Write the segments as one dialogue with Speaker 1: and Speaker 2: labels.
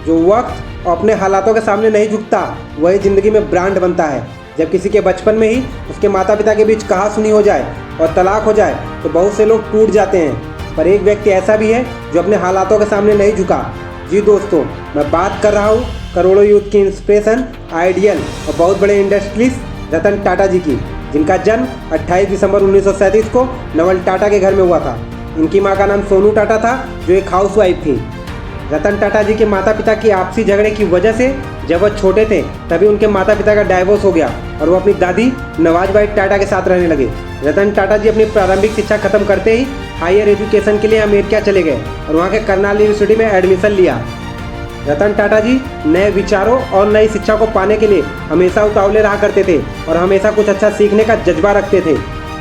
Speaker 1: जो वक्त और अपने हालातों के सामने नहीं झुकता वही ज़िंदगी में ब्रांड बनता है। जब किसी के बचपन में ही उसके माता पिता के बीच कहा सुनी हो जाए और तलाक हो जाए तो बहुत से लोग टूट जाते हैं, पर एक व्यक्ति ऐसा भी है जो अपने हालातों के सामने नहीं झुका। जी दोस्तों, मैं बात कर रहा हूँ करोड़ों यूथ की इंस्पिरेशन, आइडियल और बहुत बड़े इंडस्ट्रियलिस्ट रतन टाटा जी की, जिनका जन्म 28 दिसंबर 1937 को नवल टाटा के घर में हुआ था। इनकी मां का नाम सोनू टाटा था, जो एक हाउसवाइफ थी। रतन टाटा जी के माता पिता की आपसी झगड़े की वजह से जब वह छोटे थे तभी उनके माता पिता का डाइवोर्स हो गया और वो अपनी दादी नवाजबाई टाटा के साथ रहने लगे। रतन टाटा जी अपनी प्रारंभिक शिक्षा खत्म करते ही हायर एजुकेशन के लिए अमेरिका चले गए और वहाँ के करनाल यूनिवर्सिटी में एडमिशन लिया। रतन टाटा जी नए विचारों और नई शिक्षा को पाने के लिए हमेशा उतावले रहा करते थे और हमेशा कुछ अच्छा सीखने का जज्बा रखते थे।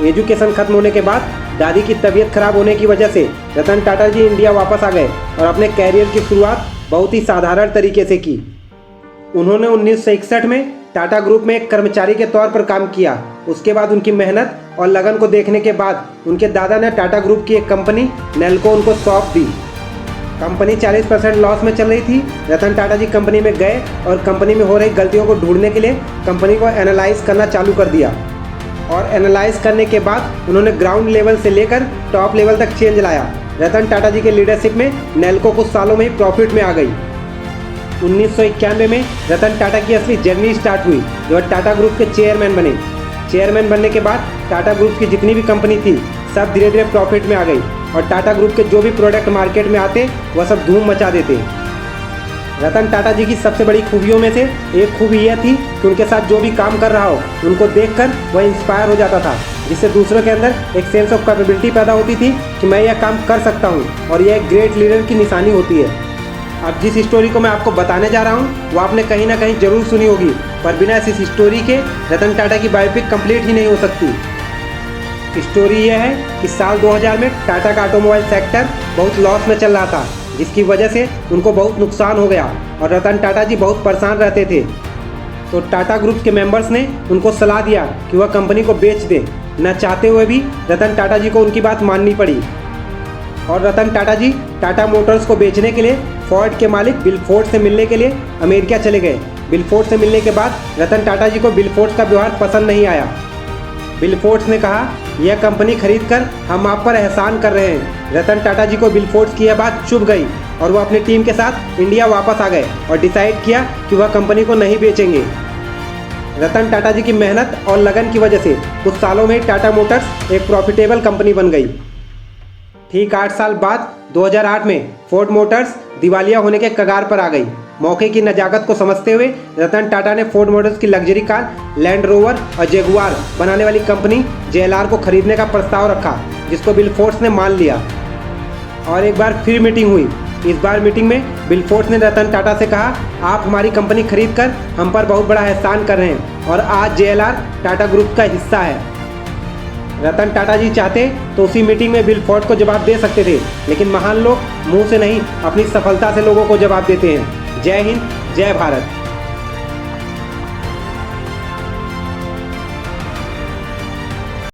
Speaker 1: एजुकेशन खत्म होने के बाद दादी की तबीयत खराब होने की वजह से रतन टाटा जी इंडिया वापस आ गए और अपने कैरियर की शुरुआत बहुत ही साधारण तरीके से की। उन्होंने 1961 में टाटा ग्रुप में एक कर्मचारी के तौर पर काम किया। उसके बाद उनकी मेहनत और लगन को देखने के बाद उनके दादा ने टाटा ग्रुप की एक कंपनी नेल्को उनको सौंप दी। कंपनी 40% लॉस में चल रही थी। रतन टाटा जी कंपनी में गए और कंपनी में हो रही गलतियों को ढूंढने के लिए कंपनी को एनालाइज करना चालू कर दिया और एनालाइज करने के बाद उन्होंने ग्राउंड लेवल से लेकर टॉप लेवल तक चेंज लाया। रतन टाटा जी के लीडरशिप में नेल्को कुछ सालों में ही प्रॉफिट में आ गई। 1991 में रतन टाटा की असली जर्नी स्टार्ट हुई, जो टाटा ग्रुप के चेयरमैन बने। चेयरमैन बनने के बाद टाटा ग्रुप की जितनी भी कंपनी थी सब धीरे धीरे प्रॉफिट में आ गई और टाटा ग्रुप के जो भी प्रोडक्ट मार्केट में आते वह सब धूम मचा देते। रतन टाटा जी की सबसे बड़ी खूबियों में से एक खूबी यह थी कि उनके साथ जो भी काम कर रहा हो उनको देखकर वह इंस्पायर हो जाता था, जिससे दूसरों के अंदर एक सेंस ऑफ कैपेबिलिटी पैदा होती थी कि मैं यह काम कर सकता हूँ, और यह एक ग्रेट लीडर की निशानी होती है। अब जिस स्टोरी को मैं आपको बताने जा रहा हूँ वो आपने कहीं ना कहीं जरूर सुनी होगी, पर बिना इस स्टोरी के रतन टाटा की बायोपिक कंप्लीट ही नहीं हो सकती। स्टोरी यह है कि साल 2000 में टाटा का ऑटोमोबाइल सेक्टर बहुत लॉस में चल रहा था, जिसकी वजह से उनको बहुत नुकसान हो गया और रतन टाटा जी बहुत परेशान रहते थे। तो टाटा ग्रुप के मेंबर्स ने उनको सलाह दिया कि वह कंपनी को बेच दें। न चाहते हुए भी रतन टाटा जी को उनकी बात माननी पड़ी और रतन टाटा जी टाटा मोटर्स को बेचने के लिए फोर्ड के मालिक बिल फोर्ड से मिलने के लिए अमेरिका चले गए। बिल फोर्ड से मिलने के बाद रतन टाटा जी को बिल फोर्ड का व्यवहार पसंद नहीं आया। बिल फोर्ड ने कहा, यह कंपनी खरीदकर हम आप पर एहसान कर रहे हैं। रतन टाटा जी को बिल फोर्ड की यह बात चुभ गई और वो अपनी टीम के साथ इंडिया वापस आ गए और डिसाइड किया कि वह कंपनी को नहीं बेचेंगे। रतन टाटा जी की मेहनत और लगन की वजह से कुछ सालों में टाटा मोटर्स एक प्रॉफिटेबल कंपनी बन गई। ठीक 8 साल बाद 2008 में फोर्ड मोटर्स दिवालिया होने के कगार पर आ गई। मौके की नजाकत को समझते हुए रतन टाटा ने फोर्ड मोटर्स की लग्जरी कार लैंड रोवर और जेगुआर बनाने वाली कंपनी JLR को खरीदने का प्रस्ताव रखा, जिसको बिल फोर्ड ने मान लिया। और एक बार फिर मीटिंग हुई। इस बार मीटिंग में बिल फोर्ड ने रतन टाटा से कहा, आप हमारी कंपनी खरीद कर हम पर बहुत बड़ा एहसान कर रहे हैं और आज JLR टाटा ग्रुप का हिस्सा है। रतन टाटा जी चाहते तो उसी मीटिंग में बिल फोर्ड को जवाब दे सकते थे, लेकिन महान लोग मुंह से नहीं अपनी सफलता से लोगों को जवाब देते हैं। जय हिंद, जय भारत।